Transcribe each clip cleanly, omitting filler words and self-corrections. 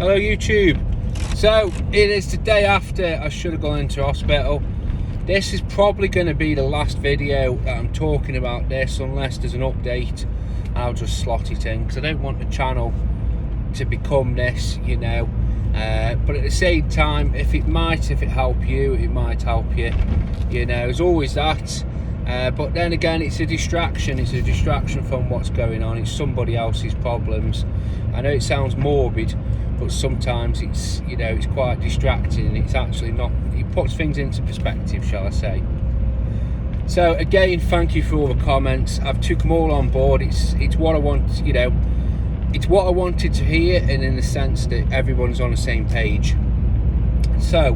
Hello YouTube. So it is the day after I should have gone into hospital. This is probably going to be the last video that I'm talking about this, unless there's an update. I'll just slot it in because I don't want the channel to become this, you know. But at the same time, if it help you, it might help you. You know, there's always that. But then again, it's a distraction. It's a distraction from what's going on. It's somebody else's problems. I know it sounds morbid, but sometimes it's, you know, it's quite distracting, and it's actually not. It puts things into perspective, shall I say. So again, thank you for all the comments. I've took them all on board. It's what I want, you know. It's what I wanted to hear, and in the sense that everyone's on the same page. So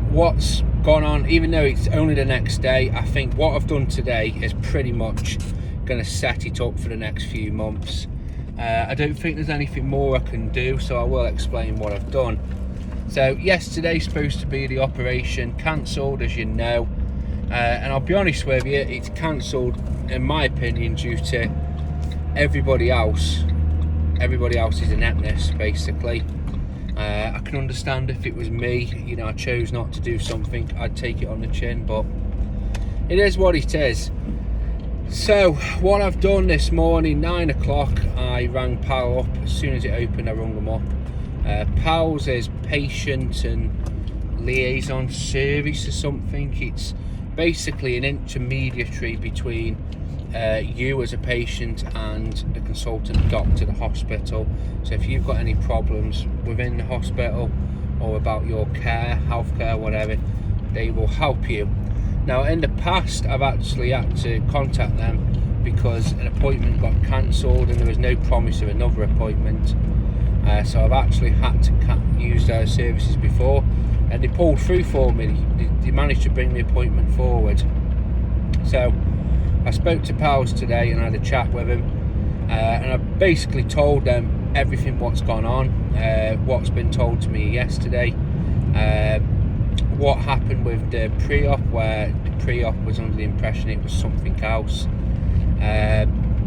what's gone on, even though it's only the next day, I think what I've done today is pretty much going to set it up for the next few months. I don't think there's anything more I can do, so I will explain what I've done. So yesterday's supposed to be the operation, cancelled, as you know, and I'll be honest with you, it's cancelled in my opinion due to everybody else's ineptness, basically. I can understand if it was me, you know, I chose not to do something, I'd take it on the chin, but it is what it is. So what I've done this morning, 9 o'clock, I rang Pal up. As soon as it opened, I rung them up. Pal's is patient and liaison service or something. It's basically an intermediary between you as a patient and the consultant doctor at the hospital. So if you've got any problems within the hospital or about your care, healthcare, whatever, they will help you. Now in the past, I've actually had to contact them because an appointment got cancelled and there was no promise of another appointment. So I've actually had to use their services before, and they pulled through for me. They managed to bring the appointment forward. So I spoke to Pals today and I had a chat with him, and I basically told them everything what's gone on, what's been told to me yesterday, what happened with the pre-op, where the pre-op was under the impression it was something else,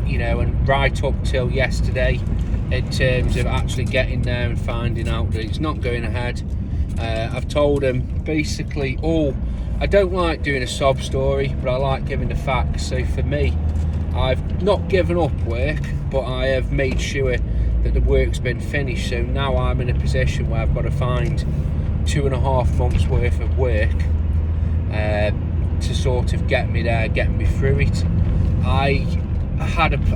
you know, and right up till yesterday in terms of actually getting there and finding out that it's not going ahead. I've told them basically I don't like doing a sob story, but I like giving the facts. So for me, I've not given up work, but I have made sure that the work's been finished. So now I'm in a position where I've got to find 2.5 months worth of work to sort of get me there, get me through it. I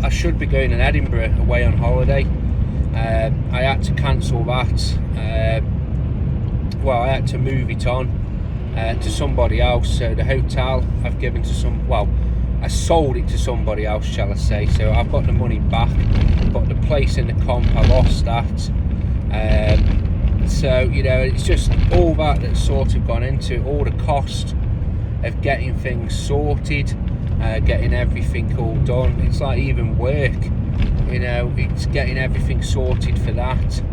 should be going in Edinburgh away on holiday. I had to cancel that. Well, I had to move it on to somebody else. So the hotel I've given to I sold it to somebody else, shall I say. So I've got the money back, but the place in the comp, I lost that. So, you know, it's just all that's sort of gone into it, all the cost of getting things sorted, getting everything all done. It's like even work, you know, it's getting everything sorted for that.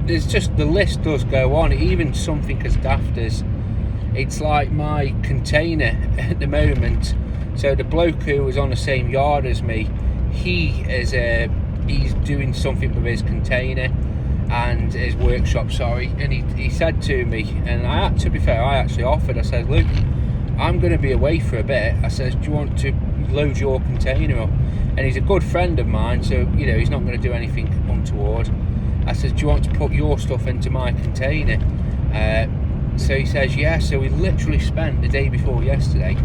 There's just, the list does go on. Even something as daft as, it's like my container at the moment. So the bloke who was on the same yard as me, he's doing something with his container and his workshop, and he said to me, and to be fair, I actually offered, I said, look, I'm going to be away for a bit. I said, do you want to load your container up? And he's a good friend of mine, so, you know, he's not going to do anything untoward. I said, do you want to put your stuff into my container? So he says, yeah. So we literally spent the day before yesterday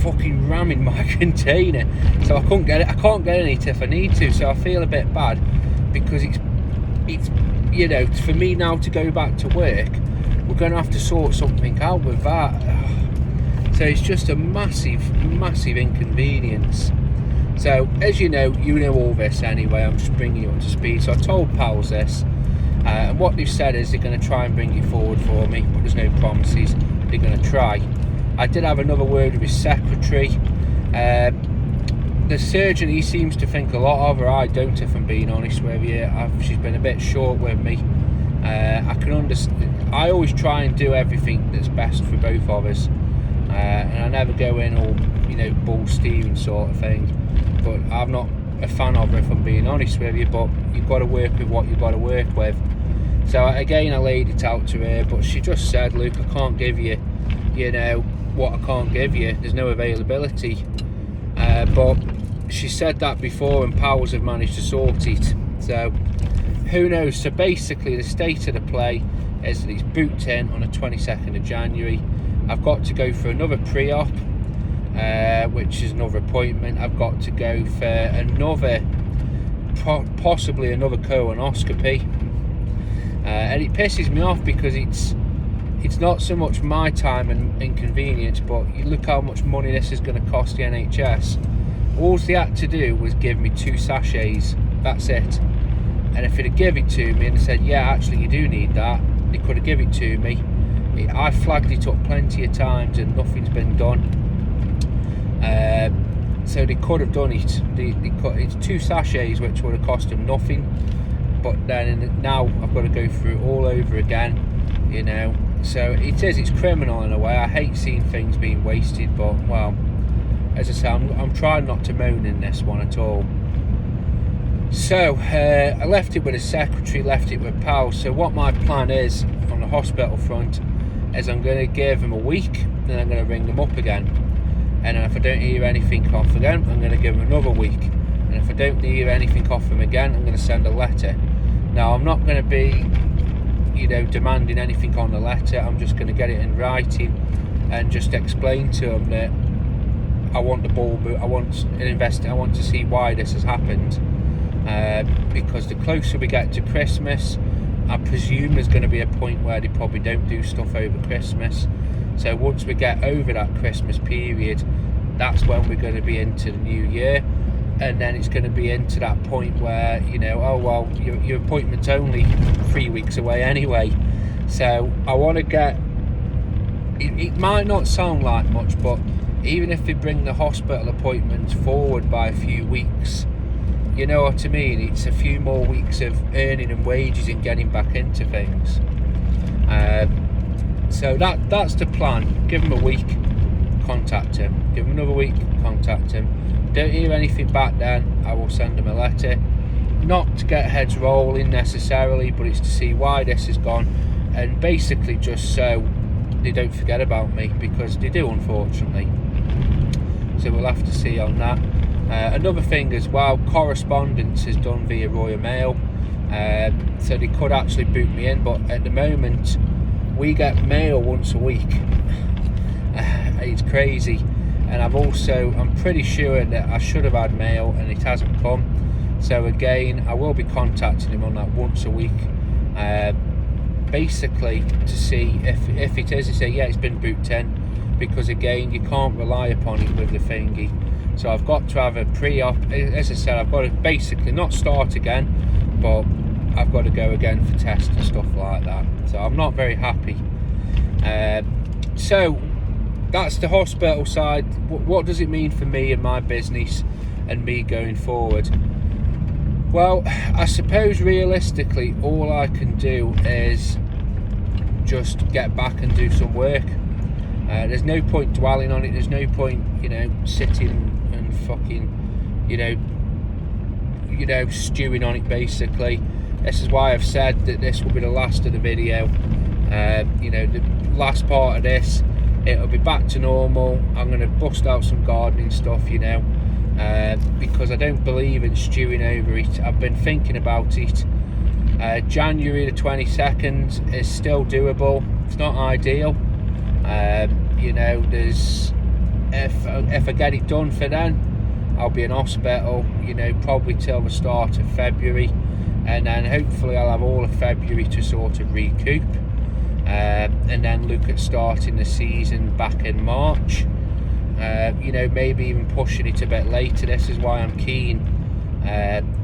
fucking ramming my container. So I can't get it if I need to. So I feel a bit bad because it's you know, for me now to go back to work, we're going to have to sort something out with that. So it's just a massive inconvenience. So as you know all this anyway, I'm just bringing you up to speed. So I told Pals this, and what they've said is they're going to try and bring it forward for me, but there's no promises. They're going to try. I did have another word with his secretary. The surgeon, he seems to think a lot of her. I don't, if I'm being honest with you. She's been a bit short with me. I can understand. I always try and do everything that's best for both of us, and I never go in all, you know, bull steering sort of thing. But I've not a fan of her, if I'm being honest with you, but you've got to work with what you've got to work with. So again, I laid it out to her, but she just said, Luke, I can't give you, you know, what I can't give you. There's no availability. But she said that before, and Powers have managed to sort it. So who knows? So basically, the state of the play is that it's booked in on the 22nd of January. I've got to go for another pre-op, which is another appointment. I've got to go for another, possibly another colonoscopy. And it pisses me off because it's not so much my time and inconvenience, but you look how much money this is going to cost the NHS. All they had to do was give me 2 sachets, that's it. And if they'd have given it to me and said, yeah, actually you do need that, they could have given it to me. I flagged it up plenty of times and nothing's been done. So they could have done it. It's 2 sachets, which would have cost them nothing. But then now I've got to go through it all over again, you know. So it's criminal in a way. I hate seeing things being wasted, but well, as I say, I'm trying not to moan in this one at all. So I left it with a secretary, left it with pals. So what my plan is on the hospital front is I'm going to give them a week, then I'm going to ring them up again, and if I don't hear anything off again, I'm going to give them another week, and if I don't hear anything off them again, I'm going to send a letter. Now I'm not going to be, you know, demanding anything on the letter. I'm just going to get it in writing and just explain to them that I want the ball, I want an investor. I want to see why this has happened, because the closer we get to Christmas, I presume there's going to be a point where they probably don't do stuff over Christmas. So once we get over that Christmas period, that's when we're going to be into the new year, and then it's going to be into that point where, you know, oh well, your appointment's only 3 weeks away anyway. So I want to get, it might not sound like much, but even if they bring the hospital appointments forward by a few weeks, you know what I mean, it's a few more weeks of earning and wages and getting back into things. So that's the plan. Give them a week, contact him. Give them another week, contact him. Don't hear anything back then, I will send them a letter. Not to get heads rolling necessarily, but it's to see why this has gone, and basically just so they don't forget about me, because they do, unfortunately. So we'll have to see on that. Another thing as well, correspondence is done via Royal Mail, so they could actually book me in, but at the moment we get mail once a week. It's crazy. And I'm pretty sure that I should have had mail and it hasn't come. So again, I will be contacting him on that once a week, basically to see if it is, to say, yeah, it's been booked in, because again, you can't rely upon it with the thingy. So I've got to have a pre-op. As I said, I've got to basically not start again, but I've got to go again for tests and stuff like that. So I'm not very happy. So that's the hospital side. What does it mean for me and my business and me going forward? Well, I suppose realistically all I can do is just get back and do some work. There's no point dwelling on it. There's no point, you know, sitting and fucking, you know, stewing on it basically. This is why I've said that this will be the last of the video. You know, the last part of this, it'll be back to normal. I'm going to bust out some gardening stuff, you know, because I don't believe in stewing over it. I've been thinking about it. January the 22nd is still doable. It's not ideal. You know, there's if I get it done for then, I'll be in hospital, you know, probably till the start of February, and then hopefully I'll have all of February to sort of recoup, and then look at starting the season back in March. You know, maybe even pushing it a bit later. This is why I'm keen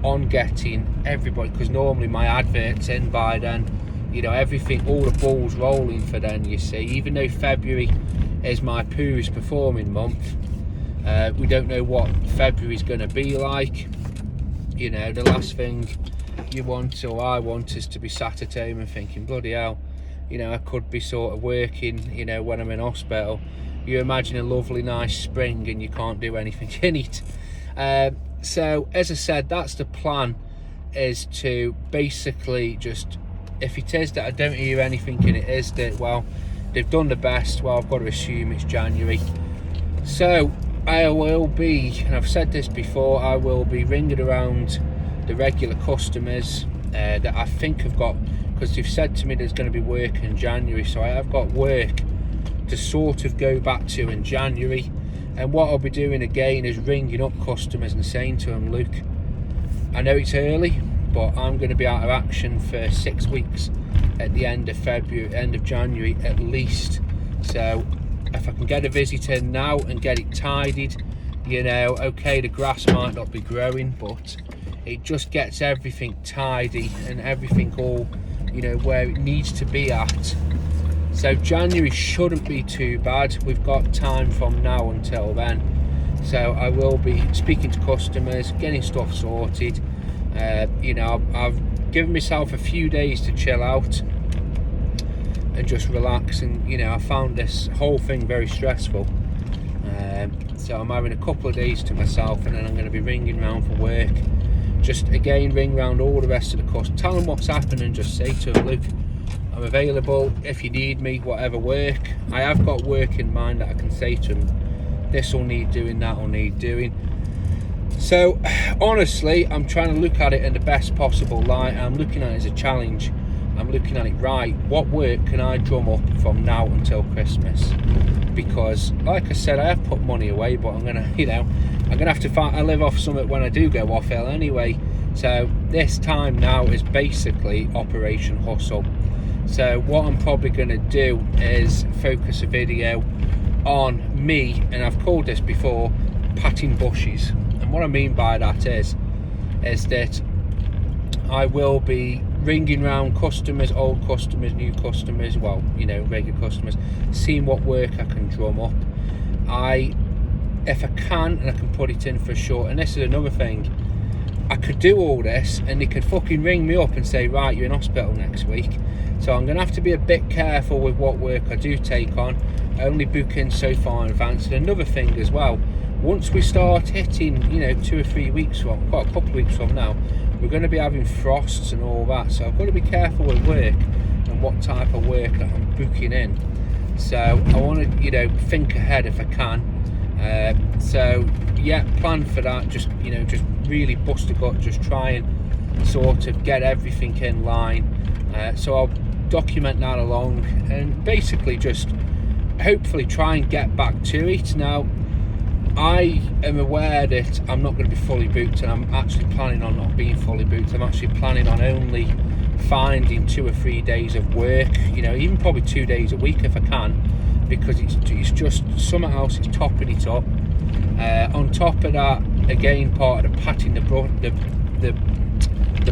on getting everybody, because normally my advert's in by then, you know, everything, all the balls rolling for then, you see. Even though February is my poorest performing month, we don't know what February's going to be like. You know, the last thing you want, or I want, is to be sat at home and thinking, bloody hell, you know, I could be sort of working, you know, when I'm in hospital. You imagine a lovely nice spring and you can't do anything in it. So as I said, that's the plan, is to basically just, if it is that I don't hear anything and it is that, well, they've done the best, well, I've got to assume it's January. So I will be, and I've said this before, I will be ringing around the regular customers that I think have got, because they've said to me there's going to be work in January, so I have got work to sort of go back to in January. And what I'll be doing again is ringing up customers and saying to them, look, I know it's early, but I'm going to be out of action for 6 weeks at the end of February, end of January at least. So if I can get a visit in now and get it tidied, you know, okay, the grass might not be growing, but it just gets everything tidy and everything all, you know, where it needs to be at. So January shouldn't be too bad. We've got time from now until then. So I will be speaking to customers, getting stuff sorted. You know, I've given myself a few days to chill out and just relax. And, you know, I found this whole thing very stressful. So I'm having a couple of days to myself, and then I'm going to be ringing around for work. Just again, ring around all the rest of the customers, tell them what's happening, and just say to them, look, I'm available if you need me, whatever work. I have got work in mind that I can say to them, this will need doing, that will need doing. So honestly, I'm trying to look at it in the best possible light. I'm looking at it as a challenge. I'm looking at it, right, what work can I drum up from now until Christmas? Because like I said, I have put money away, but I'm gonna, you know, I'm gonna have to find, I live off something when I do go off ill anyway. So this time now is basically Operation Hustle. So what I'm probably going to do is focus a video on me, and I've called this before, patting bushes. And what I mean by that is that I will be ringing around customers, old customers, new customers, well, you know, regular customers, seeing what work I can drum up. If I can, and I can put it in for a short, and this is another thing, I could do all this and they could fucking ring me up and say, right, you're in hospital next week. So I'm going to have to be a bit careful with what work I do take on, only booking so far in advance. And another thing as well, once we start hitting, you know, 2 or 3 weeks from, well, a couple of weeks from now, we're going to be having frosts and all that. So I've got to be careful with work and what type of work that I'm booking in. So I want to, you know, think ahead if I can. So yeah, plan for that. Just, you know, just really bust a gut, just try and sort of get everything in line. So I'll document that along and basically just hopefully try and get back to it. Now I am aware that I'm not going to be fully booked, and I'm actually planning on not being fully booked. I'm actually planning on only finding 2 or 3 days of work, you know, even probably 2 days a week if I can, because it's just something else is topping it up. On top of that, again, part of the patting the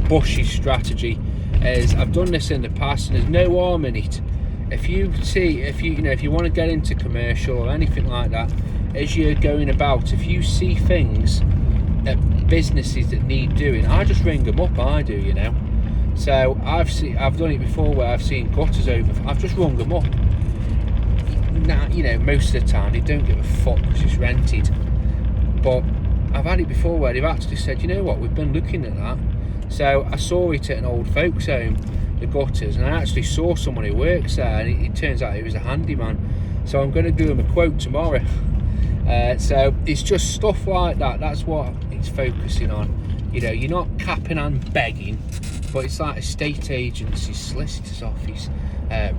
bushes strategy is I've done this in the past, and there's no harm in it. If you want to get into commercial or anything like that, as you're going about, if you see things at businesses that need doing, I just ring them up. I do, you know. So I've done it before where I've seen gutters over. I've just rung them up. Now, you know, most of the time they don't give a fuck because it's rented. But I've had it before where they've actually said, you know what, we've been looking at that. So I saw it at an old folks home, the gutters, and I actually saw someone who works there, and it turns out he was a handyman. So I'm going to do him a quote tomorrow. So it's just stuff like that. That's what it's focusing on. You know, you're not capping and begging, but it's like estate agencies, solicitors office,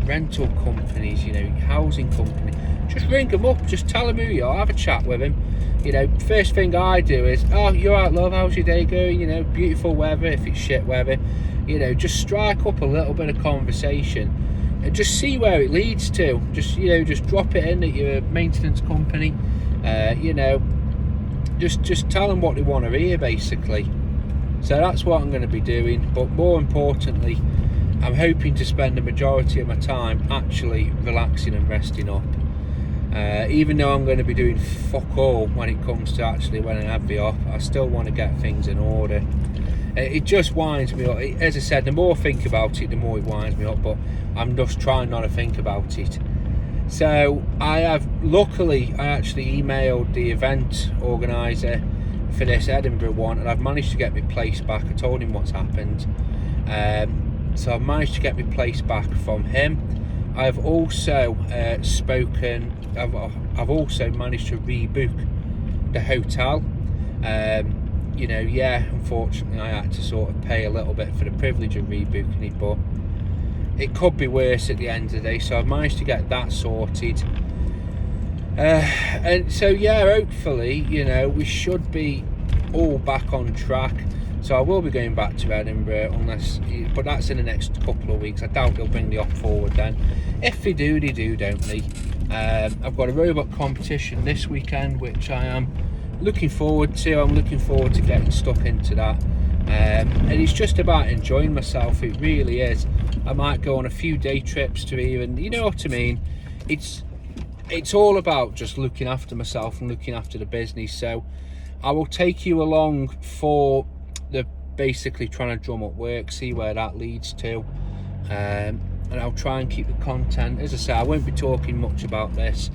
rental companies, you know, housing company. Just ring them up, just tell them who you are, have a chat with him. You know, first thing I do is, oh, you're out, love, how's your day going? You know, beautiful weather, if it's shit weather. You know, just strike up a little bit of conversation and just see where it leads to. Just, you know, just drop it in that you're a maintenance company. You know, just tell them what they want to hear, basically. So that's what I'm going to be doing. But more importantly, I'm hoping to spend the majority of my time actually relaxing and resting up. Even though I'm going to be doing fuck all when it comes to actually when I have the off, I still want to get things in order. It just winds me up. As I said, the more I think about it, the more it winds me up, but I'm just trying not to think about it. So luckily I actually emailed the event organizer for this Edinburgh one, and I've managed to get my place back. I told him what's happened, so I've managed to get my place back from him. I've also I've also managed to rebook the hotel. You know, yeah, unfortunately I had to sort of pay a little bit for the privilege of rebooking it, but it could be worse at the end of the day, so I've managed to get that sorted. And so yeah, hopefully, you know, we should be all back on track. So I will be going back to Edinburgh, but that's in the next couple of weeks. I doubt they'll bring the off forward then. If they do, don't they? I've got a robot competition this weekend, which I am looking forward to. I'm looking forward to getting stuck into that. And it's just about enjoying myself. It really is. I might go on a few day trips to even, you know what I mean? It's all about just looking after myself and looking after the business. So I will take you along for the basically trying to drum up work, see where that leads to, and I'll try and keep the content. As I say, I won't be talking much about this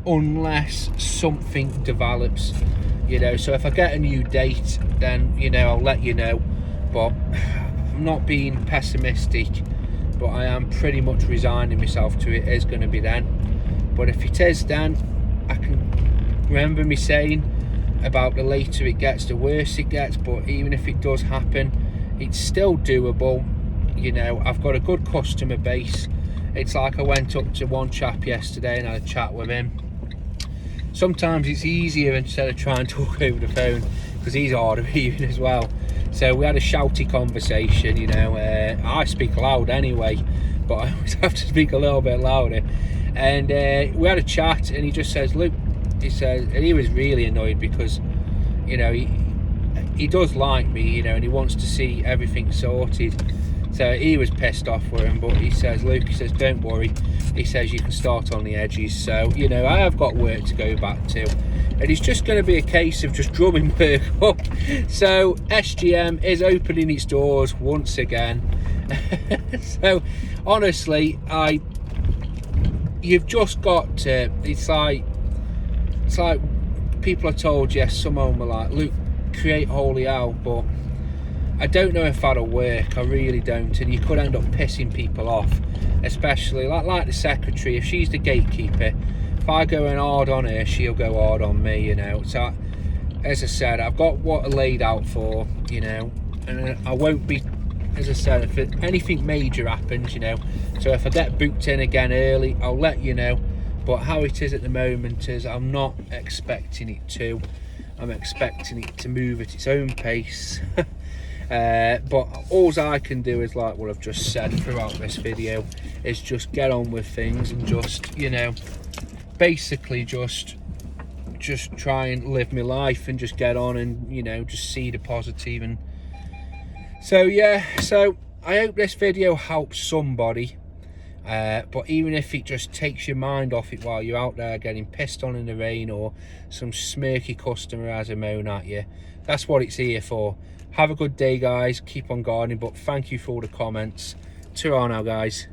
unless something develops, you know. So if I get a new date, then, you know, I'll let you know. But I'm not being pessimistic, but I am pretty much resigning myself to it is going to be then. But if it is then, I can remember me saying about the later it gets, the worse it gets. But even if it does happen, it's still doable. You know, I've got a good customer base. It's like I went up to one chap yesterday and had a chat with him. Sometimes it's easier instead of trying to talk over the phone, because he's hard of hearing as well. So we had a shouty conversation, you know. I speak loud anyway, but I always have to speak a little bit louder. And we had a chat, and he just says, look, he says, and he was really annoyed because, you know, he does like me, you know, and he wants to see everything sorted. So he was pissed off with him, but he says, Luke, he says, don't worry. He says, you can start on the edges. So, you know, I have got work to go back to. And it's just going to be a case of just drumming work up. So SGM is opening its doors once again. So, honestly, you've just got to, it's like people are told, yes, some of them were like, Luke, create holy hell, but I don't know if that'll work. I really don't. And you could end up pissing people off, especially like the secretary. If she's the gatekeeper, if I go in hard on her, she'll go hard on me, you know. So as I said, I've got what I laid out for, you know, and I won't be, as I said, if anything major happens, you know, so if I get booked in again early, I'll let you know. But how it is at the moment is I'm not expecting it to. I'm expecting it to move at its own pace. But all I can do is, like what I've just said throughout this video, is just get on with things and just, you know, basically just try and live my life and just get on and, you know, just see the positive. And so yeah, so I hope this video helps somebody. But even if it just takes your mind off it while you're out there getting pissed on in the rain, or some smirky customer has a moan at you, that's what it's here for. Have a good day, guys. Keep on gardening, but thank you for all the comments. Ta-ra now, guys.